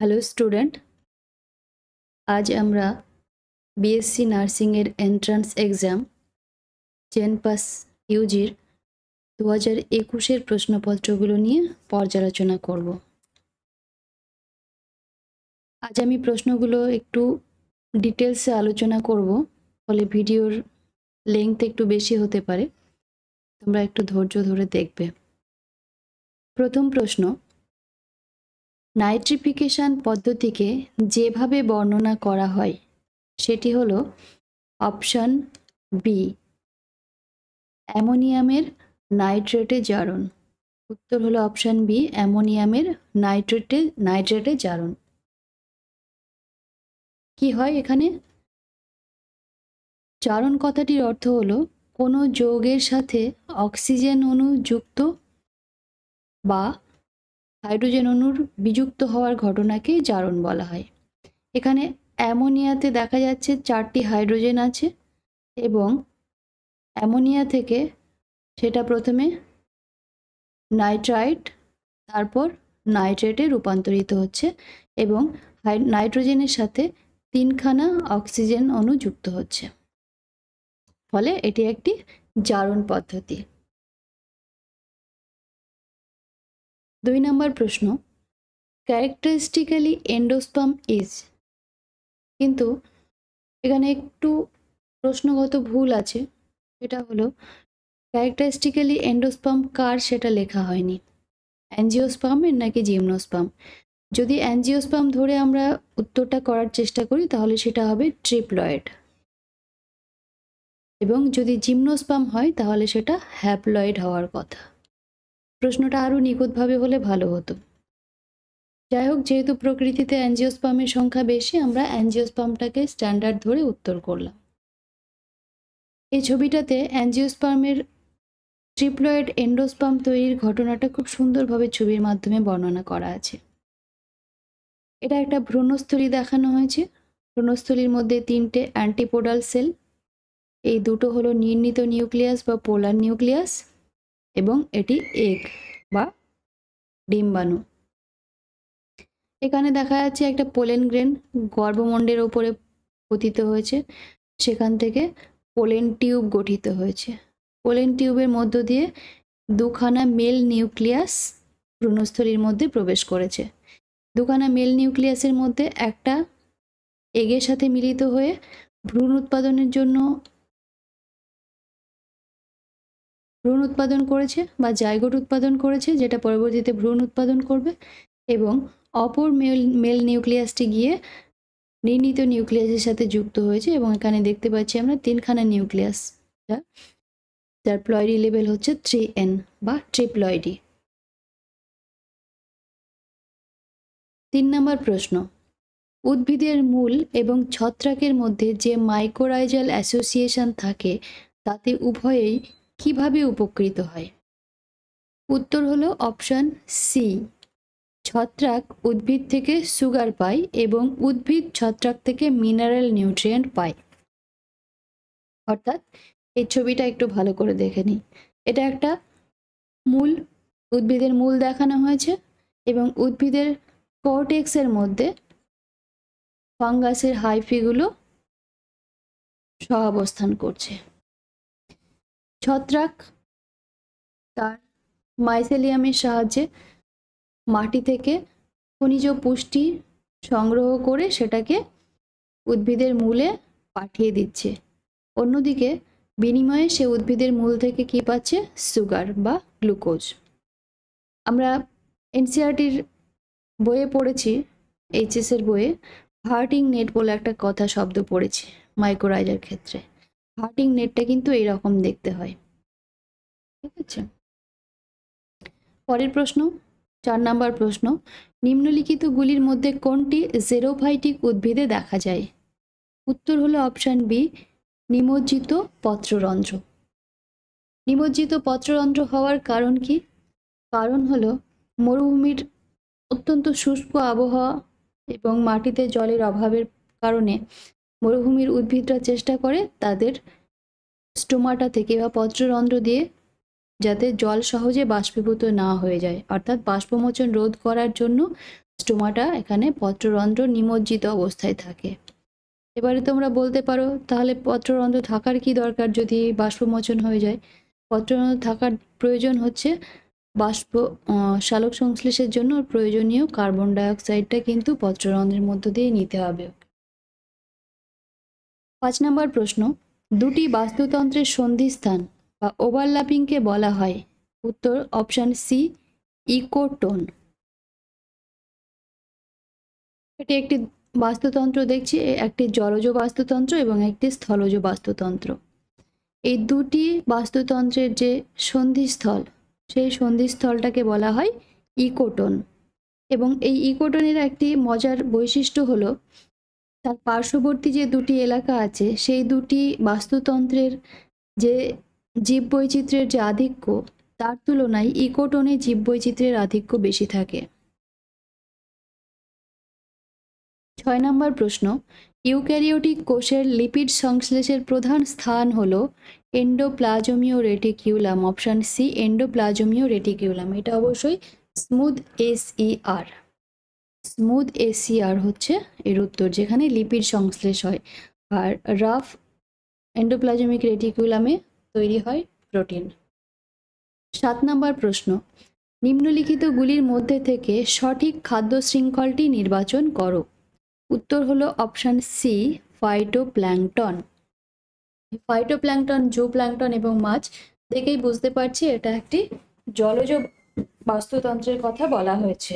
Hello student, আজ আমরা BSc নার্সিংয়ের entrance exam জেনপাস ইউজির 2021-এর প্রশ্নপত্রগুলো নিয়ে পর্যালোচনা করব। আজ আমি প্রশ্নগুলো একটু ডিটেলসে আলোচনা করব, ফলে ভিডিওর লেংথ একটু বেশি হতে পারে, তোমরা একটু ধৈর্য ধরে দেখবে। প্রথম প্রশ্ন, নাইট্রিফিকেশন পদ্ধতিকে যেভাবে বর্ণনা করা হয় সেটি হলো অপশন বি, অ্যামোনিয়ামের নাইট্রেটে জারণ। উত্তর হলো অপশন বি, অ্যামোনিয়ামের নাইট্রেটে জারণ। কি হয় এখানে? জারণ কথাটির অর্থ হলো কোনো যৌগের সাথে অক্সিজেন অণু যুক্ত বা হাইড্রোজেন অণুর বিযুক্ত হওয়ার ঘটনাকে জারণ বলা হয়। এখানে অ্যামোনিয়াতে দেখা যাচ্ছে 4টি হাইড্রোজেন আছে এবং অ্যামোনিয়া থেকে সেটা প্রথমে নাইট্রাইট, তারপর নাইট্রেটে রূপান্তরিত হচ্ছে এবং নাইট্রোজেনের সাথে 3খানা অক্সিজেন অণু যুক্ত হচ্ছে, ফলে এটি একটি জারণ পদ্ধতি। 2 নম্বর প্রশ্ন, ক্যারেক্টারিস্টিক্যালি এন্ডোস্পার্ম ইজ। কিন্তু এখানে একটু প্রশ্নগত ভুল আছে, সেটা হলো ক্যারেক্টারিস্টিক্যালি এন্ডোস্পার্ম কার সেটা লেখা হয়নি, অ্যাঞ্জিওস্পার্মের নাকি জিমনোস্পার্ম। যদি অ্যাঞ্জিওস্পার্ম ধরে আমরা উত্তরটা করার চেষ্টা করি তাহলে সেটা হবে ট্রিপ্লয়েড, এবং যদি জিমনোস্পার্ম হয় তাহলে সেটা হ্যাপ্লয়েড হওয়ার কথা। প্রশ্নটা আরও নিখুঁতভাবে হলে ভালো হতো। যাই হোক, যেহেতু প্রকৃতিতে অ্যাঞ্জিওস্পার্মের সংখ্যা বেশি, আমরা অ্যাঞ্জিওস্পার্মটাকে স্ট্যান্ডার্ড ধরে উত্তর করলাম। এই ছবিটাতে অ্যাঞ্জিওস্পার্মের ট্রিপ্লয়েড এন্ডোস্পার্ম তৈরির ঘটনাটা খুব সুন্দরভাবে ছবির মাধ্যমে বর্ণনা করা আছে। এটা একটা ভ্রূণস্থলী দেখানো হয়েছে। ভ্রূণস্থলীর মধ্যে 3টে অ্যান্টিপোডাল সেল, এই দুটো হলো নির্ণীত নিউক্লিয়াস বা পোলার নিউক্লিয়াস, এবং এটি এগ বা ডিম্বাণু। এখানে দেখা যাচ্ছে একটা পোলেন গ্রেন গর্ভমণ্ডের ওপরে পতিত হয়েছে, সেখান থেকে পোলেন টিউব গঠিত হয়েছে। পোলেন টিউবের মধ্য দিয়ে 2খানা মেল নিউক্লিয়াস ভ্রূণস্থলীর মধ্যে প্রবেশ করেছে। 2খানা মেল নিউক্লিয়াসের মধ্যে একটা এগের সাথে মিলিত হয়ে ভ্রূণ উৎপাদন করেছে বা জাইগোট উৎপাদন করেছে, যেটা পরবর্তীতে ভ্রূণ উৎপাদন করবে, এবং অপর মেল নিউক্লিয়াসটি গিয়ে নির্ণীত নিউক্লিয়াসের সাথে যুক্ত হয়েছে, এবং এখানে দেখতে পাচ্ছি আমরা 3খানা নিউক্লিয়াস, যার প্লয়েডি লেভেল হচ্ছে 3n বা ট্রিপ্লয়েডি। 3 নম্বর প্রশ্ন, উদ্ভিদের মূল এবং ছত্রাকের মধ্যে যে মাইকোরাইজাল অ্যাসোসিয়েশন থাকে তাতে উভয়েই কিভাবে উপকৃত হয়? উত্তর হলো অপশন সি, ছত্রাক উদ্ভিদ থেকে সুগার পায় এবং উদ্ভিদ ছত্রাক থেকে মিনারেল নিউট্রিয়েন্ট পায়। অর্থাৎ এই ছবিটা একটু ভালো করে দেখে নিই। এটা একটা মূল, উদ্ভিদের মূল দেখানো হয়েছে, এবং উদ্ভিদের কর্টেক্সের মধ্যে ফাঙ্গাসের হাইফিগুলো সহাবস্থান করছে। ছত্রাক তার মাইসেলিয়ামের সাহায্যে মাটি থেকে খনিজ পুষ্টি সংগ্রহ করে সেটাকে উদ্ভিদের মূলে পাঠিয়ে দিচ্ছে। অন্যদিকে বিনিময়ে সে উদ্ভিদের মূল থেকে কি পাচ্ছে? সুগার বা গ্লুকোজ। আমরা এনসিইআরটির বইয়ে পড়েছি, এইচএসের বইয়ে হার্টিং নেট বলে একটা কথা শব্দ পড়েছি মাইক্রোরাইজার ক্ষেত্রে। হার্টিং নেটটা কিন্তু এইরকম দেখতে হয়, ঠিক আছে? পরের প্রশ্ন, 4 নম্বর প্রশ্ন, নিম্নলিখিতগুলির মধ্যে কোনটি জেরোফাইটিক উদ্ভিদে দেখা যায়? উত্তর হলো অপশন বি, নিমজ্জিত পত্ররন্ধ্র। নিমজ্জিত পত্ররন্ধ্র হওয়ার কারণ কি? কারণ হলো মরুভূমির অত্যন্ত শুষ্ক আবহাওয়া এবং মাটিতে জলের অভাবের কারণে মরুভূমির উদ্ভিদরা চেষ্টা করে তাদের স্টোমাটা থেকে বা পত্ররন্ধ্র দিয়ে যাতে জল সহজে বাষ্পীভূত না হয়ে যায়, অর্থাৎ বাষ্পমোচন রোধ করার জন্য স্টোমাটা এখানে পত্ররন্ধ্র নিমজ্জিত অবস্থায় থাকে। এবারে তোমরা বলতে পারো তাহলে পত্ররন্ধ্র থাকার কি দরকার যদি বাষ্পমোচন হয়ে যায়? পত্ররন্ধ্র থাকার প্রয়োজন হচ্ছে বাষ্প সালোক সংশ্লেষের জন্য প্রয়োজনীয় কার্বন ডাইঅক্সাইডটা কিন্তু পত্ররন্ধ্রের মধ্য দিয়ে নিতে হবে। 5 নম্বর প্রশ্ন, দুটি বাস্তুতন্ত্রের সন্ধিস্থান বা ওভারল্যাপিংকে বলা হয়। উত্তর অপশন সি, ইকোটোন। এটি একটি বাস্তুতন্ত্র দেখছি, একটি জলজ বাস্তুতন্ত্র এবং একটি স্থলজ বাস্তুতন্ত্র। এই দুটি বাস্তুতন্ত্রের যে সন্ধিস্থল, সেই সন্ধিস্থলটাকে বলা হয় ইকোটোন। এবং এই ইকোটোনের একটি মজার বৈশিষ্ট্য হলো তার পার্শ্ববর্তী যে দুটি এলাকা আছে সেই দুটি বাস্তুতন্ত্রের যে জীববৈচিত্র্যের যে আধিক্য, তার তুলনায় ইকোটোনে জীববৈচিত্র্যের আধিক্য বেশি থাকে। 6 নম্বর প্রশ্ন, ইউক্যারিওটিক কোষের লিপিড সংশ্লেষের প্রধান স্থান হলো এন্ডোপ্লাজমীয় রেটিকিউলাম। অপশন সি, এন্ডোপ্লাজমীয় রেটিকিউলাম। এটা অবশ্যই স্মুথ এসইআর। স্মুথ এসইআর হচ্ছে এর উত্তর, যেখানে লিপিড সংশ্লেষ হয়। আর রাফ এন্ডোপ্লাজমিক রেটিকুলামে তৈরি হয় প্রোটিন। 7 নম্বর প্রশ্ন, নিম্নলিখিতগুলির মধ্যে থেকে সঠিক খাদ্য শৃঙ্খলটি নির্বাচন করো। উত্তর হলো option C, phytoplankton. Phytoplankton, zooplankton এবং মাছ দেখেই বুঝতে পারছি এটা একটি জলজ বাস্তুতন্ত্রের কথা বলা হয়েছে।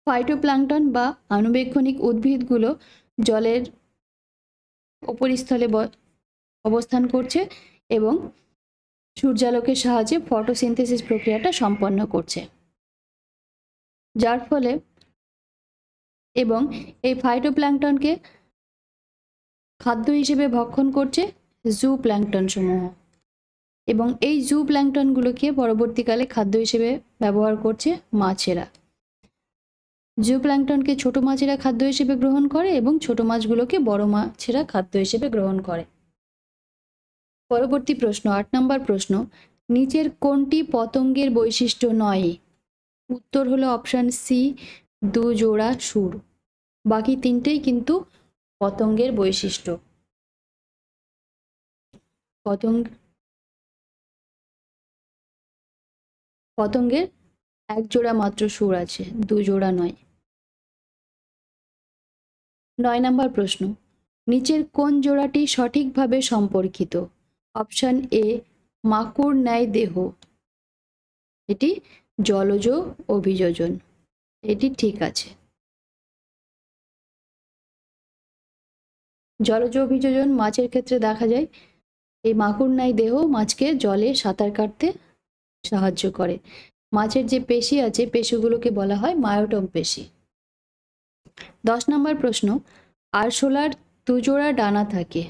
ফাইটোপ্ল্যাঙ্কটন বা আণুবীক্ষণিক উদ্ভিদগুলো জলের উপরিস্থলে অবস্থান করছে এবং সূর্যালোকের সাহায্যে ফটোসিনথেসিস প্রক্রিয়াটা সম্পন্ন করছে, যার ফলে এবং এই ফাইটোপ্ল্যাঙ্কটনকে খাদ্য হিসেবে ভক্ষণ করছে জুপ্ল্যাঙ্কটন সমূহ, এবং এই জুপ্ল্যাঙ্কটনগুলোকে পরবর্তীকালে খাদ্য হিসেবে ব্যবহার করছে মাছেরা। জুপ্ল্যাঙ্কটনকে ছোট মাছেরা খাদ্য হিসেবে গ্রহণ করে এবং ছোট মাছগুলোকে বড় মাছেরা খাদ্য হিসেবে গ্রহণ করে। পরবর্তী প্রশ্ন, 8 নম্বর প্রশ্ন, নিচের কোনটি পতঙ্গের বৈশিষ্ট্য নয়? উত্তর হলো অপশন সি, দুজোড়া সুর। বাকি তিনটেই কিন্তু পতঙ্গের বৈশিষ্ট্য। পতঙ্গের এক জোড়া মাত্র সুর আছে, দুজোড়া নয়। 9 নম্বর প্রশ্ন, নিচের কোন জোড়াটি সঠিকভাবে সম্পর্কিত? অপশন এ, মাকুর ন্যায় দেহ। এটি জলজ অভিযোজন, এটি ঠিক আছে। জলজ অভিযোজন মাছের ক্ষেত্রে দেখা যায়। এই মাকুর ন্যায় দেহ মাছকে জলে সাঁতার কাটতে সাহায্য করে। মাছের যে পেশি আছে, পেশিগুলোকে বলা হয় মায়োটম পেশি। 10 নম্বর প্রশ্ন, আরশোলার দুজোড়া ডানা থাকে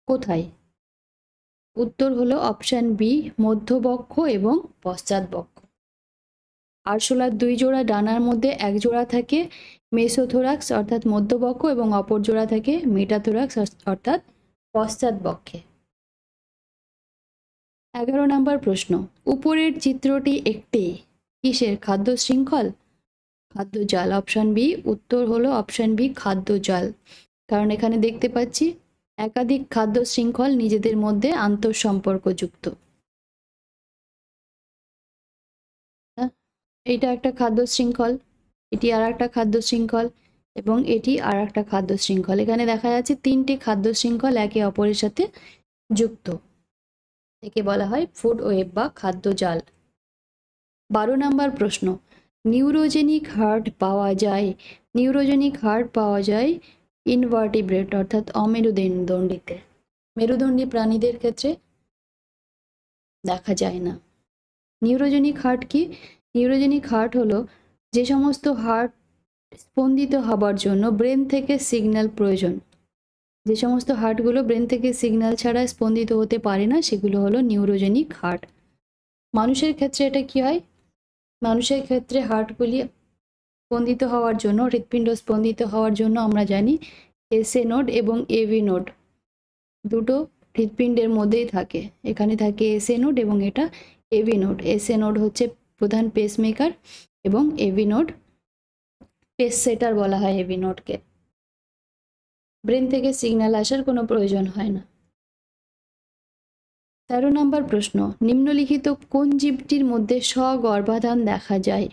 কোথায়? উত্তর হলো অপশন বি, মধ্যবক্ষ এবং পশ্চাৎবক্ষ। আরশোলার দুই জোড়া ডানার মধ্যে এক জোড়া থাকে মেসোথোরাক্স অর্থাৎ মধ্যবক্ষ এবং অপর জোড়া থাকে মেটাথোরাক্স অর্থাৎ পশ্চাৎবক্ষে। 11 নম্বর প্রশ্ন, উপরের চিত্রটি একটি কিসের খাদ্য শৃঙ্খল? খাদ্য জাল। অপশন বি, উত্তর হলো অপশন বি, খাদ্য জাল। কারণ এখানে দেখতে পাচ্ছি একাধিক খাদ্য শৃঙ্খল নিজেদের মধ্যে আন্তঃসম্পর্কযুক্ত। এটা একটা খাদ্য শৃঙ্খল, এটি আর একটা খাদ্য শৃঙ্খল এবং এটি আর একটা খাদ্য শৃঙ্খল। এখানে দেখা যাচ্ছে তিনটি খাদ্য শৃঙ্খল একে অপরের সাথে যুক্ত, একে বলা হয় ফুড ওয়েব বা খাদ্য জাল। 12 নম্বর প্রশ্ন, নিউরোজেনিক হার্ট পাওয়া যায়। নিউরোজেনিক হার্ট পাওয়া যায় ইনভার্টিব্রেট অর্থাৎ অমেরুদণ্ডিতে। মেরুদণ্ডী প্রাণীদের ক্ষেত্রে দেখা যায় না। নিউরোজেনিক হার্ট কি? নিউরোজেনিক হার্ট হলো যে সমস্ত হার্ট স্পন্দিত হবার জন্য ব্রেন থেকে সিগন্যাল প্রয়োজন, যে সমস্ত হার্টগুলো ব্রেন থেকে সিগন্যাল ছাড়া স্পন্দিত হতে পারে না, সেগুলো হলো নিউরোজেনিক হার্ট। মানুষের ক্ষেত্রে এটা কি হয়? মানুষের ক্ষেত্রে হার্টগুলি স্পন্দিত হওয়ার জন্য, হৃৎপিণ্ড স্পন্দিত হওয়ার জন্য আমরা জানি এসএ নোড এবং এভি নোড দুটো হৃৎপিণ্ডের মধ্যেই থাকে। এখানে থাকে এসএ নোড এবং এটা এভি নোড। এসএ নোড হচ্ছে প্রধান পেসমেকার এবং এভি নোড পেস সেটার বলা হয় এভি নোডকে। ব্রেন থেকে সিগন্যাল আসার কোনো প্রয়োজন হয় না। 13 নম্বর প্রশ্ন, নিম্নলিখিত কোন জীবটির মধ্যে স্বগর্ভাধান দেখা যায়?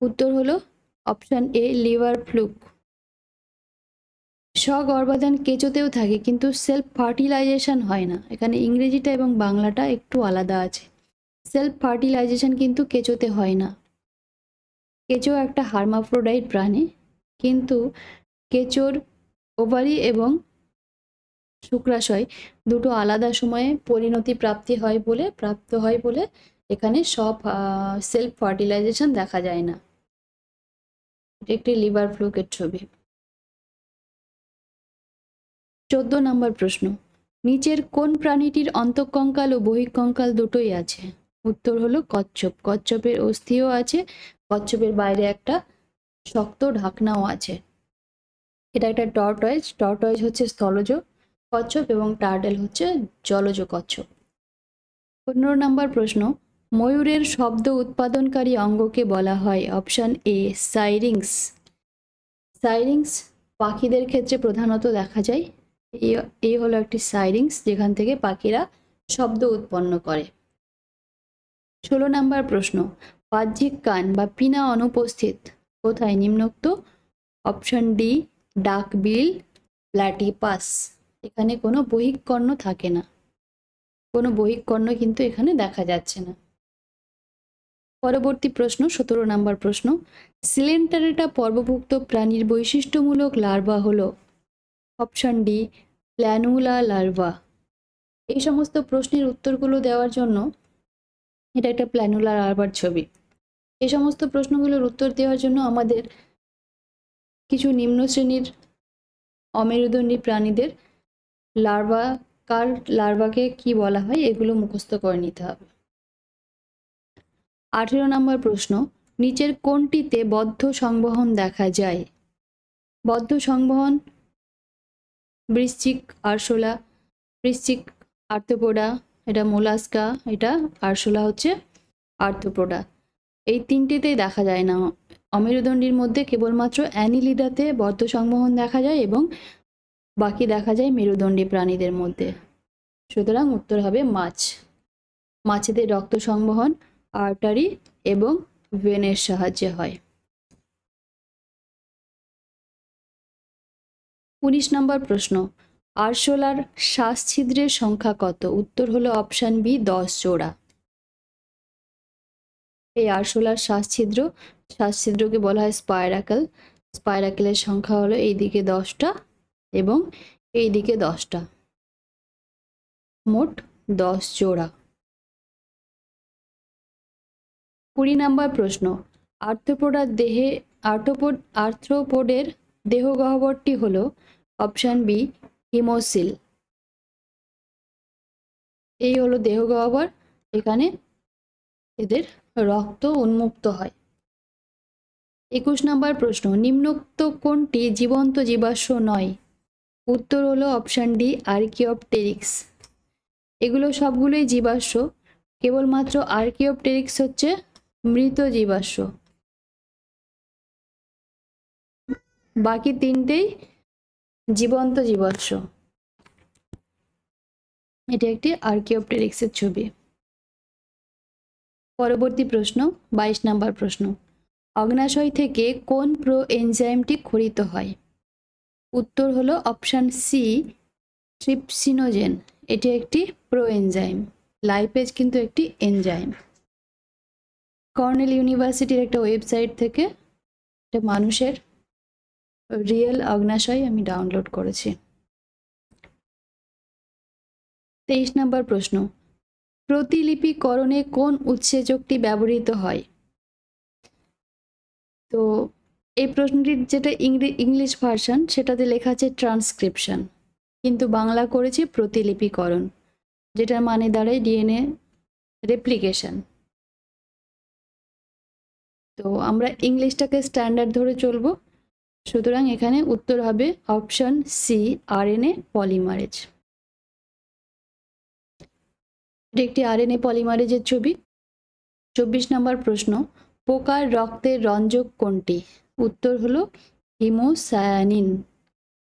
উত্তর হলো অপশন এ লিভার ফ্লুক। স্বগর্ভাধান কেঁচোতেও থাকে কিন্তু সেলফ ফার্টিলাইজেশন হয় না। এখানে ইংরেজিটা এবং বাংলাটা একটু আলাদা আছে। সেলফ ফার্টিলাইজেশন কিন্তু কেঁচোতে হয় না। কেঁচো একটা হার্মাফ্রোডাইট প্রাণী, কিন্তু কেঁচোর ওভারি এবং শুক্রাশয় দুটো আলাদা সময়ে প্রাপ্ত হয় বলে এখানে সব সেলফ ফার্টিলাইজেশন দেখা যায় না। এটা একটি লিভার ফ্লুকের ছবি। 14 নম্বর প্রশ্ন, নিচের কোন প্রাণীটির অন্তঃকঙ্কাল ও বহিঃকঙ্কাল দুটোই আছে? উত্তর হলো কচ্ছপ। কচ্ছপের অস্থিও আছে, কচ্ছপের বাইরে একটা শক্ত ঢাকনাও আছে। এটা একটা টর্টয়েজ। টর্টয়েজ হচ্ছে স্থলজ কচ্ছপ এবং টার্টেল হচ্ছে জলজ কচ্ছপ। 15 নম্বর প্রশ্ন, ময়ূরের শব্দ উৎপাদনকারী অঙ্গকে বলা হয়? Option A সাইরিংস। সাইরিংস পাখিদের ক্ষেত্রে প্রধানত দেখা যায়। এই হলো একটি সাইরিংস যেখান থেকে পাখিরা শব্দ উৎপন্ন করে। 16 নম্বর প্রশ্ন, বাহ্যিক কান বা পিনা অনুপস্থিত কোথায় নিম্নোক্ত? Option D duckbill platypus. এখানে কোনো বহিঃকর্ণ থাকে না, কোনো বহিঃকর্ণ কিন্তু এখানে দেখা যাচ্ছে না। পরবর্তী প্রশ্ন 17 নম্বর প্রশ্ন, সিলেন্টারেটা পর্বভুক্ত প্রাণীর বৈশিষ্ট্যমূলক লার্ভা হলো? Option D planula larva. এই সমস্ত প্রশ্নের উত্তরগুলো দেওয়ার জন্য এটা একটা প্ল্যানুলা লার্ভার ছবি। এই সমস্ত প্রশ্নগুলোর উত্তর দেওয়ার জন্য আমাদের কিছু নিম্ন শ্রেণীর অমেরুদণ্ডী প্রাণীদের লার্ভাকে কি বলা হয় এগুলো মুখস্থ করে নিতে হবে। 18 নম্বর প্রশ্ন, নিচের কোনটিতে বদ্ধ সংবহন দেখা যায়? বদ্ধ সংবহন বৃশ্চিক আরশোলা, বৃশ্চিক আর্থ্রোপোডা, এটা মোলাস্কা, এটা আরশোলা হচ্ছে আর্থ্রোপোডা। এই তিনটেতেই দেখা যায় না। অমেরুদণ্ডীর মধ্যে কেবলমাত্র অ্যানিলিডাতে বদ্ধ সংবহন দেখা যায় এবং বাকি দেখা যায় মেরুদণ্ডী প্রাণীদের মধ্যে। সুতরাং উত্তর হবে মাছ। মাছেদের রক্ত সংবহন আর্টারি এবং ভেনের সাহায্যে হয়। 19 নম্বর প্রশ্ন, আরশোলার শ্বাসছিদ্রের সংখ্যা কত? উত্তর হলো অপশন বি 10 জোড়া। এই আরশোলার শ্বাসছিদ্রকে বলা হয় স্পাইরাকেল। স্পাইরাকেলের সংখ্যা হলো এইদিকে 10টা এবং এইদিকে 10টা, মোট 10 জোড়া। 20 নম্বর প্রশ্ন, আর্থ্রোপোডের দেহগহ্বরটি হলো? Option B haemocoel. এই হলো দেহগহ্বর, এখানে এদের রক্ত উন্মুক্ত হয়। 21 নম্বর প্রশ্ন, নিম্নোক্ত কোনটি জীবন্ত জীবাশ্ম নয়? উত্তর হলো অপশন ডি আর্কিওপটেরিক্স। এগুলো সবগুলোই জীবাশ্ম, কেবলমাত্র আর্কিওপটেরিক্স হচ্ছে মৃত জীবাশ্ম, বাকি তিনটেই জীবন্ত জীবাশ্ম। এটি একটি আর্কিওপটেরিক্সের ছবি। পরবর্তী প্রশ্ন 22 নম্বর প্রশ্ন, অগ্নাশয় থেকে কোন প্রো এনজাইমটি ক্ষরিত হয়? উত্তর হলো অপশন সি ট্রিপসিনোজেন। এটি একটি প্রো এনজাইম। লাইপেজ কিন্তু একটি এনজাইম। কর্নেল ইউনিভার্সিটির একটা ওয়েবসাইট থেকে একটা মানুষের রিয়েল অগ্নাশয় আমি ডাউনলোড করেছি। 23 নম্বর প্রশ্ন, প্রতিলিপিকরণে কোন উৎসেচকটি ব্যবহৃত হয়? তো এই প্রশ্নটির যেটা ইংলিশ ভার্সন সেটাতে লেখা আছে ট্রান্সক্রিপশন, কিন্তু বাংলা করেছি প্রতিলিপিকরণ, যেটার মানে দাঁড়ায় ডিএনএ রেপ্লিকেশন। তো আমরা ইংলিশটাকে স্ট্যান্ডার্ড ধরে চলবো, সুতরাং এখানে উত্তর হবে অপশন সি আরএনএ পলিমারেজ। এটি একটি আরএনএ পলিমারেজের ছবি। 24 নম্বর প্রশ্ন, পোকার রক্তের রঞ্জক কোনটি? উত্তর হলো হিমোসায়ানিন,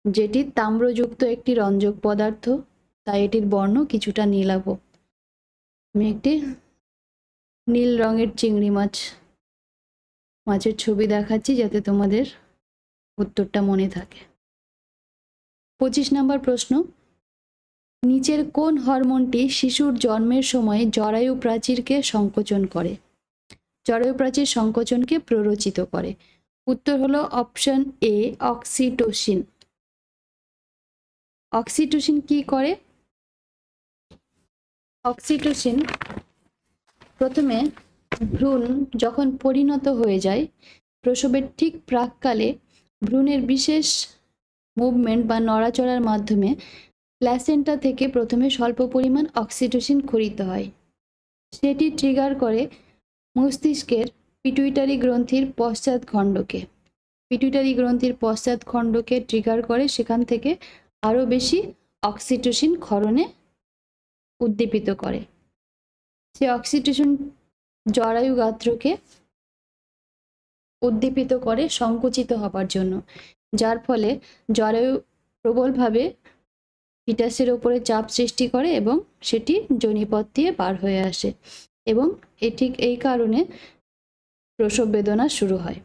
যেটি তাম্রযুক্ত একটি রঞ্জক পদার্থ, তাই এটির বর্ণ কিছুটা নীলাভ। আমি একটি নীল রঙের চিংড়ি মাছের ছবি দেখাচ্ছি যাতে তোমাদের উত্তরটা মনে থাকে। 25 নম্বর প্রশ্ন, নিচের কোন হরমোনটি শিশুর জন্মের সময় জরায়ু প্রাচীরকে সংকোচন করে? জরায়ু প্রাচীর সংকোচনকে প্ররোচিত করে। উত্তর হলো অপশন এ অক্সিটোসিন। অক্সিটোসিন কি করে? অক্সিটোসিন প্রথমে ভ্রূণ যখন পরিণত হয়ে যায়, প্রসবের ঠিক প্রাককালে ভ্রূণের বিশেষ মুভমেন্ট বা নড়াচড়ার মাধ্যমে প্ল্যাসেন্টা থেকে প্রথমে স্বল্প পরিমাণ অক্সিটোসিন ক্ষরিত হয়। সেটি ট্রিগার করে মস্তিষ্কের পিটুইটারি গ্রন্থির পশ্চাৎখণ্ডকে। পিটুইটারি গ্রন্থির পশ্চাৎখণ্ডকে ট্রিগার করে সেখান থেকে আরও বেশি অক্সিটোসিন ক্ষরণে উদ্দীপিত করে। সে অক্সিটোসিন জরায়ু গাত্রকে উদ্দীপিত করে সংকুচিত হবার জন্য, যার ফলে জরায়ু প্রবলভাবে ফিটাসের ওপরে চাপ সৃষ্টি করে এবং সেটি যোনিপথ দিয়ে পার হয়ে আসে এবং ঠিক এই কারণে প্রসব বেদনা শুরু হয়।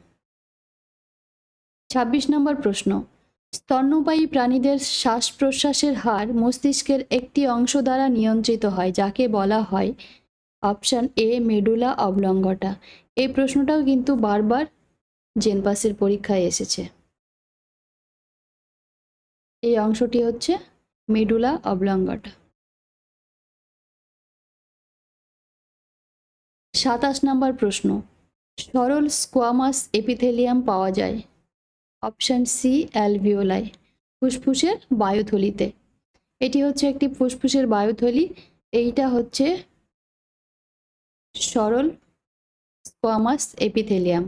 26 নম্বর প্রশ্ন, স্তন্যপায়ী প্রাণীদের শ্বাস প্রশ্বাসের হার মস্তিষ্কের একটি অংশ দ্বারা নিয়ন্ত্রিত হয়, যাকে বলা হয় অপশন এ মেডুলা অবলঙ্গটা। এই প্রশ্নটাও কিন্তু বারবার জেনপাসের পরীক্ষায় এসেছে। এই অংশটি হচ্ছে মেডুলা অবলঙ্গটা। 27 নম্বর প্রশ্ন, সরল স্কোয়ামাস এপিথেলিয়াম পাওয়া যায় অপশন সি অ্যালভিওলাই, ফুসফুসের বায়ুথলিতে। এটি হচ্ছে একটি ফুসফুসের বায়ুথলি। এইটা হচ্ছে সরল স্কোয়ামাস এপিথেলিয়াম।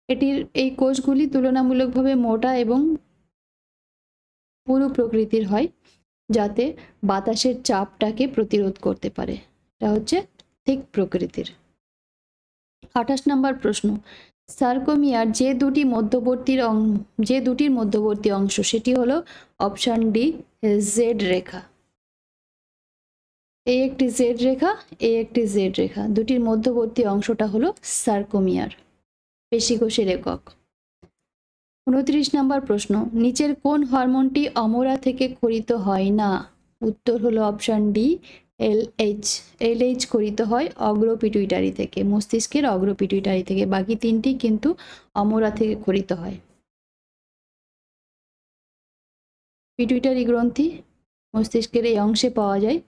এটির এই কোষগুলি তুলনামূলকভাবে মোটা এবং পুরু প্রকৃতির হয়, যাতে বাতাসের চাপটাকে প্রতিরোধ করতে পারে। এটা হচ্ছে থিক প্রকৃতির। 28 নম্বর প্রশ্ন, সার্কোমিয়ার যে দুটির মধ্যবর্তী অংশ সেটি হলো অপশন ডি জেড রেখা। এই একটি জেড রেখা, এই একটি জেড রেখা, দুটির মধ্যবর্তী অংশটা হলো সার্কোমিয়ার, পেশিকোষের একক। 29 নম্বর প্রশ্ন, নিচের কোন হরমোনটি অমরা থেকে ক্ষরিত হয় না? উত্তর হলো অপশন ডি এলএইচ। এলএইচ ক্ষরিত হয় অগ্রপিটুইটারি থেকে, মস্তিষ্কের অগ্রপিটুইটারি থেকে। বাকি তিনটি কিন্তু অমরা থেকে ক্ষরিত হয়। পিটুইটারি গ্রন্থি মস্তিষ্কের এই অংশে পাওয়া যায়।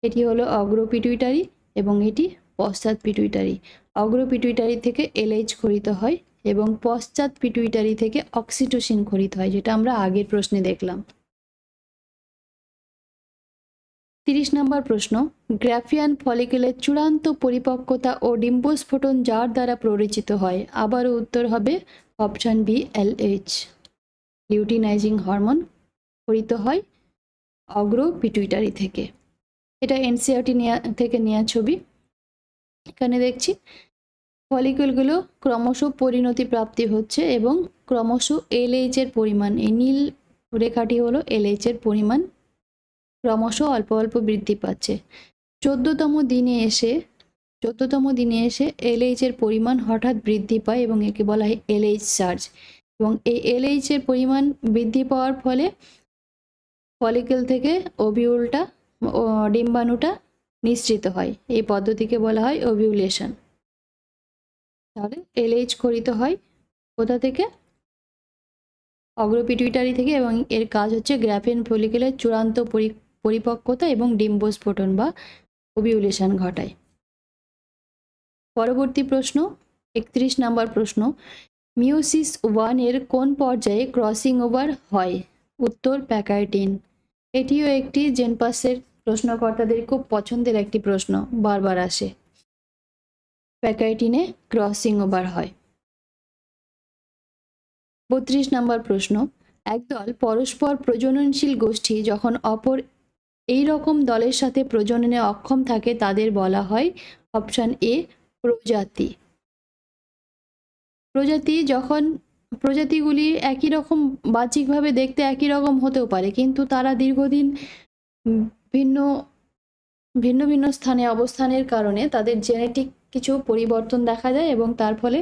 এটি হলো অগ্রপিটুইটারি এবং এটি পশ্চাৎ পিটুইটারি। অগ্রপিটুইটারি থেকে এলএইচ ক্ষরিত হয় এবং পশ্চাৎ পিটুইটারি থেকে অক্সিটোসিন ক্ষরিত হয়, যেটা আমরা আগের প্রশ্নে দেখলাম। 30 নম্বর প্রশ্ন, গ্রাফিয়ান ফলিকুলের চূড়ান্ত পরিপক্কতা ও ডিম্বস্ফোটন যার দ্বারা প্ররোচিত হয়? আবারও উত্তর হবে option B LH. Luteinizing hormone ক্ষরিত হয় অগ্র পিটুইটারি থেকে। এটা এনসিইআরটি থেকে নেওয়া ছবি। এখানে দেখছি ফলিকুলগুলো ক্রমশ পরিণতি প্রাপ্তি হচ্ছে এবং ক্রমশ এলএইচ এর পরিমাণ, এই নীল রেখাটি হলো এলএইচ এর পরিমাণ ক্রমশ অল্প অল্প বৃদ্ধি পাচ্ছে। 14তম দিনে এসে এলএইচ এর পরিমাণ হঠাৎ বৃদ্ধি পায় এবং একে বলা হয় এলএইচ সার্জ। এবং এই এলএইচ এর পরিমাণ বৃদ্ধি পাওয়ার ফলে ফলিকল থেকে ওভিউলটা ডিম্বাণুটা নিঃসৃত হয়। এই পদ্ধতিকে বলা হয় ওভিউলেশন। তাহলে এলএইচ ক্ষরিত হয় কোথা থেকে? অগ্রপিটুইটারি থেকে, এবং এর কাজ হচ্ছে গ্রাফিয়ান ফলিকুলের চূড়ান্ত পরিপক্কতা এবং ডিম্বস্ফোটন বা ওভিউলেশন ঘটায়। পরবর্তী প্রশ্ন 31 নম্বর প্রশ্ন, মিওসিস 1 এর কোন পর্যায়ে ক্রসিং ওভার হয়? উত্তর প্যাকার্টিন। এটিও একটি জেনপাসের প্রশ্নকর্তাদের খুব পছন্দের একটি প্রশ্ন, বারবার আসে। প্যাকার্টিনে ক্রসিং ওভার হয়। 32 নম্বর প্রশ্ন, একদল পরস্পর প্রজননশীল গোষ্ঠী যখন অপর এই রকম দলের সাথে প্রজননে অক্ষম থাকে তাদের বলা হয় অপশন এ প্রজাতি। প্রজাতিগুলি একই রকম, বাহ্যিকভাবে দেখতে একই রকম হতেও পারে, কিন্তু তারা দীর্ঘদিন ভিন্ন ভিন্ন ভিন্ন স্থানে অবস্থানের কারণে তাদের জেনেটিক কিছু পরিবর্তন দেখা যায় এবং তার ফলে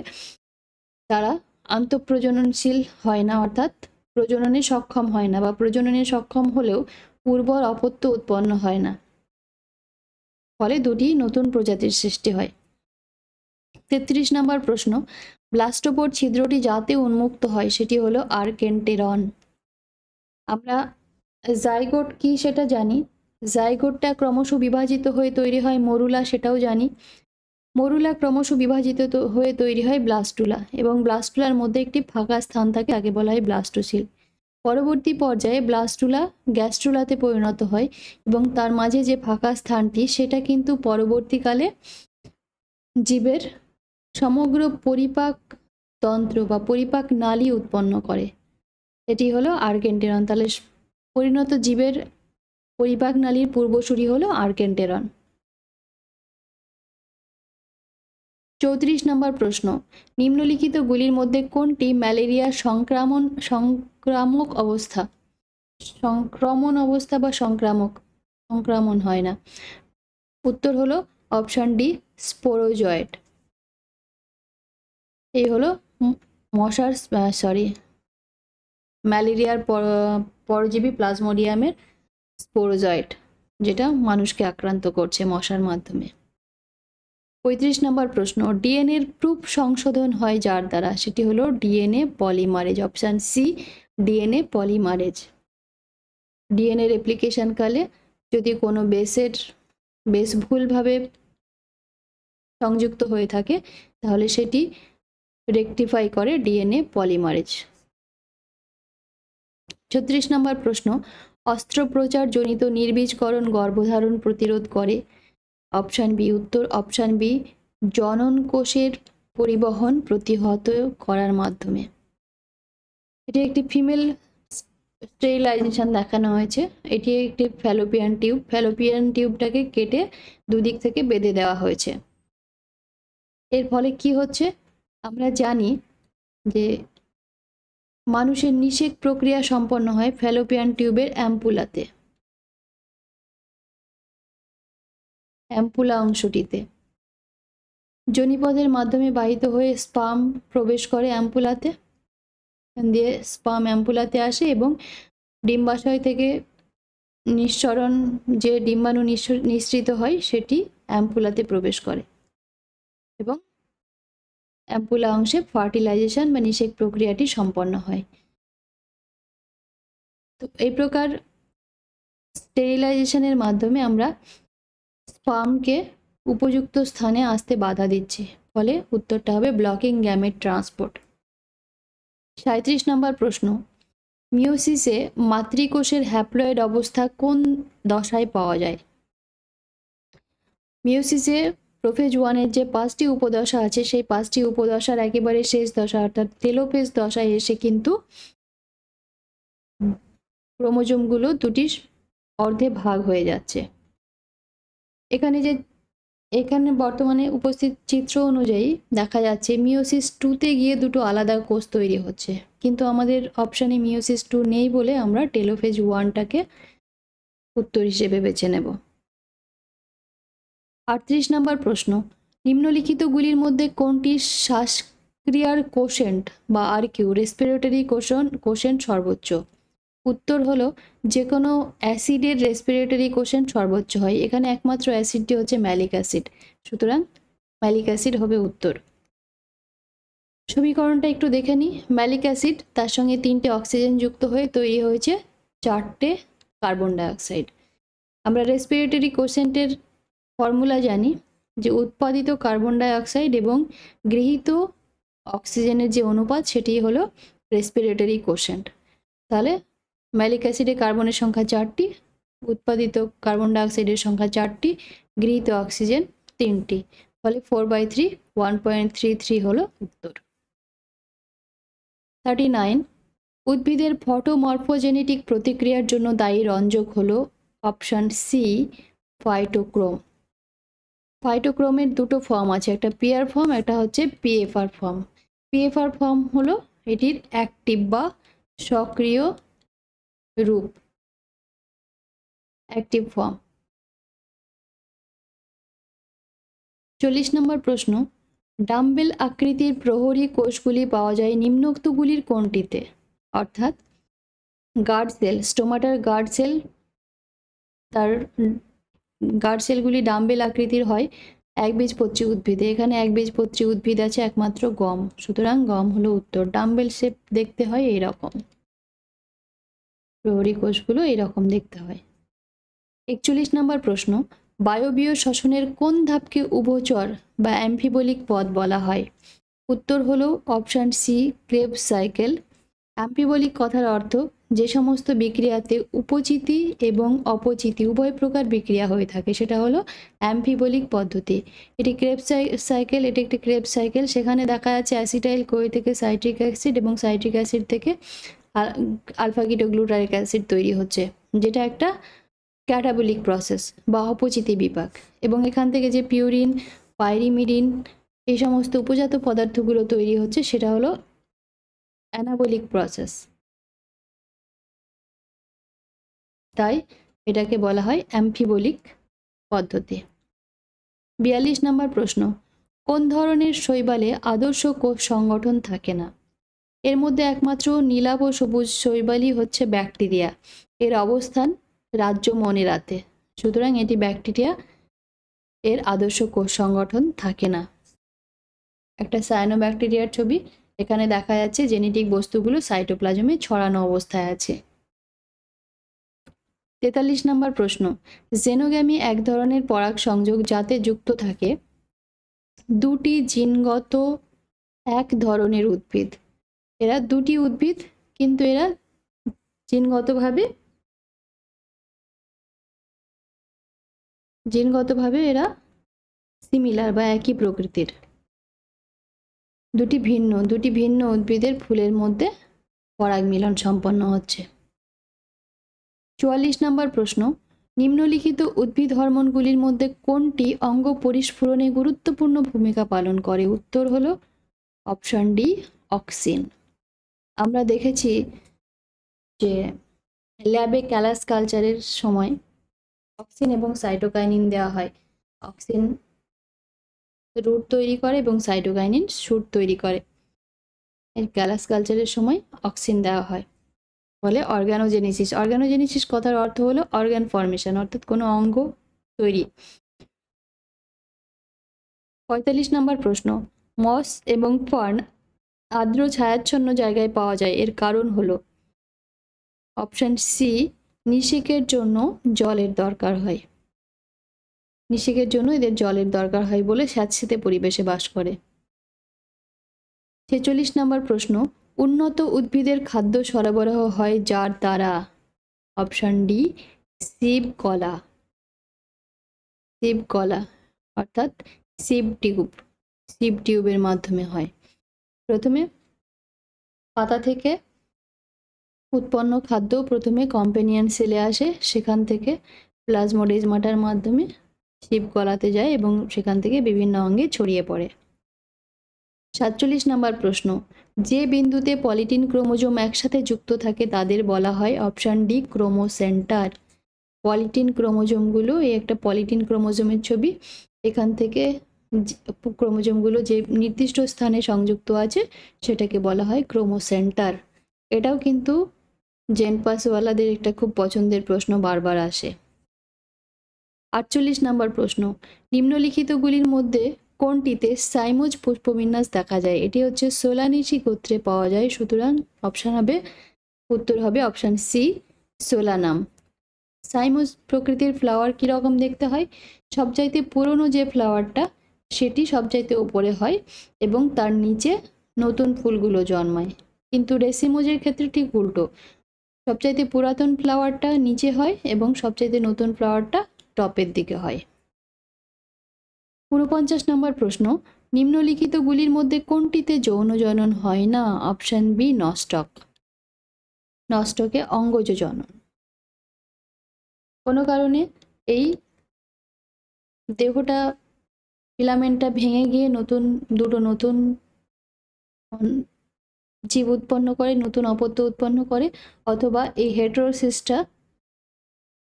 তারা আন্তঃপ্রজননশীল হয় না, অর্থাৎ প্রজননে সক্ষম হয় না, বা প্রজননে সক্ষম হলেও উর্বর অপত্য উৎপন্ন হয় না, ফলে দুটি নতুন প্রজাতির সৃষ্টি হয়। 33 নম্বর প্রশ্ন, ব্লাস্টোপোর ছিদ্রটি যাতে উন্মুক্ত হয় সেটি হলো আর্কেন্টেরন। আমরা জাইগোট কি সেটা জানি, জাইগোটটা ক্রমশ বিভাজিত হয়ে তৈরি হয় মরুলা, সেটাও জানি। মরুলা ক্রমশ বিভাজিত হয়ে তৈরি হয় ব্লাস্টুলা, এবং ব্লাস্টুলার মধ্যে একটি ফাঁকা স্থান থাকে, তাকে বলা হয় ব্লাস্টোসিল। পরবর্তী পর্যায়ে ব্লাস্টুলা গ্যাস্ট্রুলাতে পরিণত হয় এবং তার মাঝে যে ফাঁকা স্থানটি সেটা কিন্তু পরবর্তীকালে জীবের সমগ্র পরিপাক তন্ত্র বা পরিপাক নালী উৎপন্ন করে, এটি হলো আর্কেন্টেরন। তাহলে পরিণত জীবের পরিপাক নালীর পূর্বসূরি হলো আর্কেন্টেরন। 34 নম্বর প্রশ্ন, নিম্নলিখিতগুলির মধ্যে কোনটি ম্যালেরিয়ার সংক্রামক অবস্থা? সংক্রমণ অবস্থা বা সংক্রমণ হয় না। উত্তর হলো অপশন ডি, স্পোরোজয়েট। এই হলো ম্যালেরিয়ার পরজীবী প্লাজমোডিয়ামের স্পোরোজয়েট, যেটা মানুষকে আক্রান্ত করছে মশার মাধ্যমে। 35 নম্বর প্রশ্ন, ডিএনএর প্রুফ সংশোধন হয় যার দ্বারা? সেটি হলো DNA polymerase, option C, DNA polymerase. DNA replication কালে যদি কোনো বেস ভুলভাবে সংযুক্ত হয়ে থাকে তাহলে সেটি রেকটিফাই করে ডিএনএ পলিমারেজ। 36 নম্বর প্রশ্ন, অস্ত্রোপচার জনিত নির্বীজকরণ গর্ভধারণ প্রতিরোধ করে? অপশান বি উত্তর, অপশান বি, জনন কোষের পরিবহন প্রতিহত করার মাধ্যমে। এটি একটি ফিমেল স্টেরিলাইজেশন দেখানো হয়েছে। এটি একটি ফ্যালোপিয়ান টিউবটাকে কেটে দুদিক থেকে বেঁধে দেওয়া হয়েছে। এর ফলে কি হচ্ছে, আমরা জানি যে মানুষের নিষেক প্রক্রিয়া সম্পন্ন হয় ফ্যালোপিয়ান টিউবের অ্যাম্পুলা অংশটিতে। যোনিপথের মাধ্যমে বাহিত হয়ে স্পার্ম প্রবেশ করে অ্যাম্পুলাতে, দিয়ে স্পার্ম অ্যাম্পুলাতে আসে এবং ডিম্বাশয় থেকে নিঃসরণ, যে ডিম্বাণু নিঃসৃত হয় সেটি অ্যাম্পুলাতে প্রবেশ করে এবং অ্যাম্পুলা অংশে ফার্টিলাইজেশন বা নিষেক প্রক্রিয়াটি সম্পন্ন হয়। তো এই প্রকার স্টেরিলাইজেশনের মাধ্যমে আমরা স্পার্মকে উপযুক্ত স্থানে আসতে বাধা দিচ্ছি, ফলে উত্তরটা হবে ব্লকিং গ্যামেট ট্রান্সপোর্ট। 37 নম্বর প্রশ্ন, মিওসিসে মাতৃকোষের হ্যাপ্লয়েড অবস্থা কোন দশায় পাওয়া যায়? মিওসিসে প্রোফেজ 1-এর যে 5টি উপদশা আছে সেই 5টি উপদশার একেবারে শেষ দশা অর্থাৎ টেলোফেজ দশায় এসে কিন্তু ক্রোমোজোমগুলো দুটি অর্ধে ভাগ হয়ে যাচ্ছে। এখানে বর্তমানে উপস্থিত চিত্র অনুযায়ী দেখা যাচ্ছে মিওসিস 2-তে গিয়ে দুটো আলাদা কোষ তৈরি হচ্ছে, কিন্তু আমাদের অপশানে মিওসিস 2 নেই বলে আমরা টেলোফেজ 1টাকে উত্তর হিসেবে বেছে নেব। 38 নম্বর প্রশ্ন, নিম্নলিখিতগুলির মধ্যে কোনটি শ্বাসক্রিয়ার কোশেন্ট বা আরকিউ রেসপিরেটরি কোশেন্ট সর্বোচ্চ? উত্তর হলো যে কোনো অ্যাসিডের রেসপিরেটরি কোশেন্ট সর্বোচ্চ হয়। এখানে একমাত্র অ্যাসিডটি হচ্ছে ম্যালিক অ্যাসিড, সুতরাং ম্যালিক অ্যাসিড হবে উত্তর। সমীকরণটা একটু দেখে নিই। ম্যালিক অ্যাসিড, তার সঙ্গে 3টে অক্সিজেন যুক্ত হয়ে তৈরি হয়েছে 4টে কার্বন ডাইঅক্সাইড। আমরা রেসপিরেটরি কোশেন্টের ফর্মুলা জানি যে উৎপাদিত কার্বন ডাইঅক্সাইড এবং গৃহীত অক্সিজেনের যে অনুপাত সেটি হলো রেসপিরেটরি কোশেন্ট। তাহলে ম্যালিক অ্যাসিডে কার্বনের সংখ্যা 4টি, উৎপাদিত কার্বন ডাইঅক্সাইডের সংখ্যা 4টি, গৃহীত অক্সিজেন 3টি, ফলে 4/3 1.33 হলো উত্তর। 39, উদ্ভিদের ফটোমরফোজেনেটিক প্রতিক্রিয়ার জন্য দায়ী রঞ্জক হলো অপশন সি, ফাইটোক্রোম। ফাইটোক্রোমের দুটো ফর্ম আছে, একটা পিআর ফর্ম, একটা হচ্ছে পিএফআর ফর্ম। পিএফআর ফর্ম হলো এটির অ্যাক্টিভ বা সক্রিয় রূপ, অ্যাক্টিভ ফর্ম। 40 নম্বর প্রশ্ন, ডাম্বেল আকৃতির প্রহরী কোষগুলি পাওয়া যায় নিম্নোক্তগুলির কোনটিতে? অর্থাৎ গার্ড সেল, স্টোমাটার গার্ড সেল, তার গার্ড সেলগুলি ডাম্বেল আকৃতির হয় একবীজপত্রী উদ্ভিদে। এখানে একবীজপত্রী উদ্ভিদ আছে একমাত্র গম, সুতরাং গম হলো উত্তর। ডাম্বেল শেপ দেখতে হয় এইরকম, প্রহরী কোষগুলো এইরকম দেখতে হয়। 41 নম্বর প্রশ্ন, বায়বীয় শ্বসনের কোন ধাপকে উভচর বা অ্যাম্ফিবোলিক পথ বলা হয়? উত্তর হলো অপশান সি, ক্রেবস সাইকেল। অ্যাম্ফিবোলিক কথার অর্থ যে সমস্ত বিক্রিয়াতে উপচিতি এবং অপচিতি উভয় প্রকার বিক্রিয়া হয়ে থাকে সেটা হলো অ্যাম্ফিবোলিক পদ্ধতি। এটি ক্রেবস সাইকেল, এটি একটি ক্রেবস সাইকেল। সেখানে দেখা যাচ্ছে অ্যাসিটাইল কোই থেকে সাইট্রিক অ্যাসিড এবং সাইট্রিক অ্যাসিড থেকে আলফা কিটোগ্লুটারিক অ্যাসিড তৈরি হচ্ছে, যেটা একটা ক্যাটাবলিক প্রসেস বা অপচিতি বিপাক। এবং এখান থেকে যে পিউরিন, পাইরিমিডিন এই সমস্ত উপজাত পদার্থগুলো তৈরি হচ্ছে সেটা হলো অ্যানাবলিক প্রসেস, তাই এটাকে বলা হয় অ্যাম্ফিবোলিক পদ্ধতি। 42 নম্বর প্রশ্ন, কোন ধরনের শৈবালে আদর্শ কোষ সংগঠন থাকে না? এর মধ্যে একমাত্র নীলাভ ও সবুজ শৈবালই হচ্ছে ব্যাকটেরিয়া। এর অবস্থান রাজ্য মনেরাতে, সুতরাং এটি ব্যাকটেরিয়া, এর আদর্শ কোষ সংগঠন থাকে না। একটা সায়ানোব্যাকটেরিয়ার ছবি, এখানে দেখা যাচ্ছে জেনেটিক বস্তুগুলো সাইটোপ্লাজমে ছড়ানো অবস্থায় আছে। 43 নম্বর প্রশ্ন, জেনোগ্যামি এক ধরনের পরাগ সংযোগ যাতে যুক্ত থাকে দুটি জিনগত এক ধরনের উদ্ভিদ। এরা দুটি উদ্ভিদ কিন্তু এরা জিনগতভাবে এরা সিমিলার বা একই প্রকৃতির। দুটি ভিন্ন উদ্ভিদের ফুলের মধ্যে পরাগ মিলন সম্পন্ন হচ্ছে। 44 নম্বর প্রশ্ন, নিম্নলিখিত উদ্ভিদ হরমোনগুলির মধ্যে কোনটি অঙ্গ পরিস্ফুরণে গুরুত্বপূর্ণ ভূমিকা পালন করে? উত্তর হলো অপশন ডি, অক্সিন। আমরা দেখেছি যে ল্যাবে ক্যালাস কালচারের সময় অক্সিন এবং সাইটোকাইনিন দেওয়া হয়। অক্সিন রুট তৈরি করে এবং সাইটোকাইনিন শুট তৈরি করে। এই ক্যালাস কালচারের সময় অক্সিন দেওয়া হয়। বলে অর্গানোজেনেসিস। অর্গানোজেনেসিস কথার অর্থ হলো অর্গান ফর্মেশন, অর্থাৎ কোনো অঙ্গ তৈরি। 45 নম্বর প্রশ্ন, মস এবং ফার্ন আর্দ্র ছায়াচ্ছন্ন জায়গায় পাওয়া যায়, এর কারণ হলো? অপশন সি, নিষেকের জন্য জলের দরকার হয়। নিষেকের জন্য এদের জলের দরকার হয় বলে স্যাঁতসেঁতে পরিবেশে বাস করে। 46 নম্বর প্রশ্ন, উন্নত উদ্ভিদের খাদ্য সরবরাহ হয় যার দ্বারা? অপশন ডি, সিব কলা। সিব কলা অর্থাৎ সিব টিউবের মাধ্যমে হয়। প্রথমে পাতা থেকে উৎপন্ন খাদ্য প্রথমে কম্পেনিয়ন সেলে আসে, সেখান থেকে প্লাজমোডেজমাটার মাধ্যমে সিব কলাতে যায় এবং সেখান থেকে বিভিন্ন অঙ্গে ছড়িয়ে পড়ে। 47 নম্বর প্রশ্ন, যে বিন্দুতে পলিটিন ক্রোমোজোম একসাথে যুক্ত থাকে তাদের বলা হয়? Option D, chromocenter. পলিটিন ক্রোমোজোমগুলো, এই একটা পলিটিন ক্রোমোজোমের ছবি, এখান থেকে ক্রোমোজোমগুলো যে নির্দিষ্ট স্থানে সংযুক্ত আছে সেটাকে বলা হয় ক্রোমোসেন্টার। এটাও কিন্তু জেন পাসওয়ালাদের একটা খুব পছন্দের প্রশ্ন, বারবার আসে। 48 নম্বর প্রশ্ন, নিম্নলিখিতগুলির মধ্যে কোনটিতে সাইমোজ পুষ্পবিন্যাস দেখা যায়? এটি হচ্ছে সোলানিসি গোত্রে পাওয়া যায়, সুতরাং উত্তর হবে অপশন সি, সোলানাম। সাইমোজ প্রকৃতির ফ্লাওয়ার কীরকম দেখতে হয়? সবচাইতে পুরনো যে ফ্লাওয়ারটা সেটি সবচাইতে উপরে হয় এবং তার নিচে নতুন ফুলগুলো জন্মায়। কিন্তু রেসিমোজের ক্ষেত্রে ঠিক উল্টো, সবচাইতে পুরাতন ফ্লাওয়ারটা নিচে হয় এবং সবচাইতে নতুন ফ্লাওয়ারটা টপের দিকে হয়। 49 নম্বর প্রশ্ন, নিম্নলিখিতগুলির মধ্যে কোনটিতে যৌন জনন হয় না? Option B, নস্টক। নস্টকে অঙ্গজ জনন। কোনো কারণে এই দেহটা ফিলামেন্টটা ভেঙে গিয়ে দুটো নতুন জীব উৎপন্ন করে, নতুন অপত্য উৎপন্ন করে, অথবা এই হেটেরোসিসটা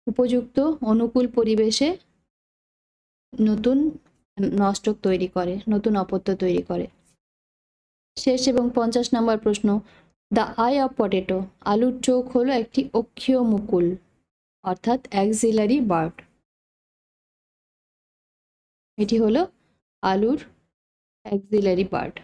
উপযুক্ত অনুকূল পরিবেশে নতুন নষ্টক তৈরি করে, নতুন অপত্য তৈরি করে। শেষ এবং 50 নম্বর প্রশ্ন, দ্য আই অফ পটেটো, আলুর চোখ হলো একটি অক্ষীয় মুকুল অর্থাৎ অ্যাক্সিলারি বার্ড। এটি হলো আলুর অ্যাক্সিলারি বার্ড।